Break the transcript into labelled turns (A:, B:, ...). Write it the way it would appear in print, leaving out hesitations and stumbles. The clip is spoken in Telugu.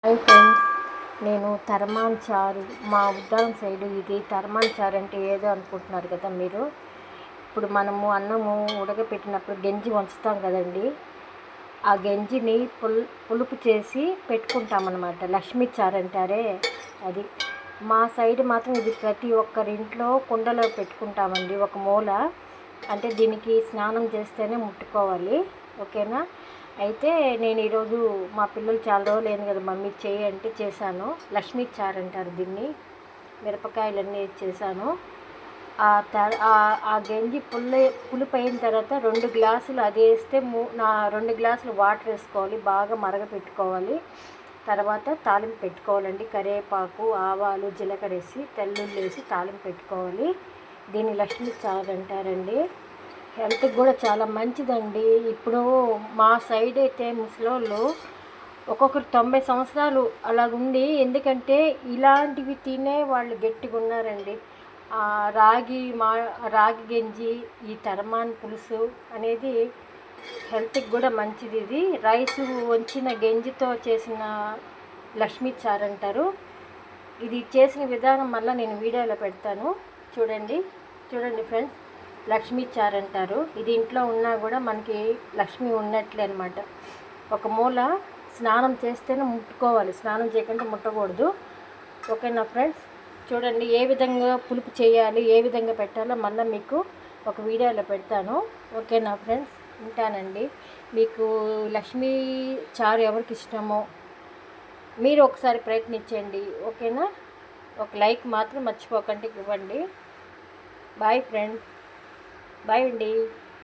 A: హాయ్ ఫ్రెండ్స్, నేను తర్మాన్ చారు మా ఉద్దానం సైడు ఇది తర్మాన్ చారు అంటే ఏదో అనుకుంటున్నారు కదా మీరు. ఇప్పుడు మనము అన్నము ఉడకపెట్టినప్పుడు గంజి వంచుతాం కదండి, ఆ గంజిని పులుపు చేసి పెట్టుకుంటామన్నమాట. లక్ష్మీ చారు అంటారే అది. మా సైడ్ మాత్రం ఇది ప్రతి ఒక్కరింట్లో కుండలో పెట్టుకుంటామండి, ఒక మూల. అంటే దీనికి స్నానం చేస్తేనే ముట్టుకోవాలి, ఓకేనా. అయితే నేను ఈరోజు మా పిల్లలు చాలా రోజులు అయింది కదా మమ్మీ చేయి అంటే చేశాను. లక్ష్మీ చారు అంటారు దీన్ని. మిరపకాయలన్నీ చేశాను. ఆ గంజి పులుపు అయిన తర్వాత 2 గ్లాసులు అది వేస్తే 2 గ్లాసులు వాటర్ వేసుకోవాలి, బాగా మరగపెట్టుకోవాలి. తర్వాత తాలింపు పెట్టుకోవాలండి. కరివేపాకు, ఆవాలు, జీలకర్ర వేసి తెల్లుల్లి వేసి తాలింపు పెట్టుకోవాలి. దీన్ని లక్ష్మీ చారు అంటారండి. హెల్త్కి కూడా చాలా మంచిదండి. ఇప్పుడు మా సైడ్ అయితే ముసలోళ్ళు ఒక్కొక్కరు 90 సంవత్సరాలు అలాగుంది. ఎందుకంటే ఇలాంటివి తినే వాళ్ళు గట్టిగా ఉన్నారండి. రాగి గంజి, ఈ తర్మాన్ పులుసు అనేది హెల్త్కి కూడా మంచిది. ఇది రైసు వంచిన గంజితో చేసిన లక్ష్మీ చారు అంటారు. ఇది చేసిన విధానం మళ్ళీ నేను వీడియోలో పెడతాను, చూడండి ఫ్రెండ్స్. లక్ష్మీ చారు అంటారు. ఇది ఇంట్లో ఉన్నా కూడా మనకి లక్ష్మి ఉన్నట్లే అనమాట. ఒక మూల స్నానం చేస్తేనే ముట్టుకోవాలి, స్నానం చేయకుండా ముట్టకూడదు, ఓకేనా ఫ్రెండ్స్. చూడండి ఏ విధంగా పులుపు చేయాలి, ఏ విధంగా పెట్టాలో మళ్ళీ మీకు ఒక వీడియోలో పెడతాను, ఓకేనా ఫ్రెండ్స్. ఉంటానండి. మీకు లక్ష్మీ చారు ఎవరికి ఇష్టమో మీరు ఒకసారి ప్రయత్నించండి, ఓకేనా. ఒక లైక్ మాత్రం మర్చిపోకండి ఇవ్వండి. బాయ్ ఫ్రెండ్స్, బాయ్ అండి.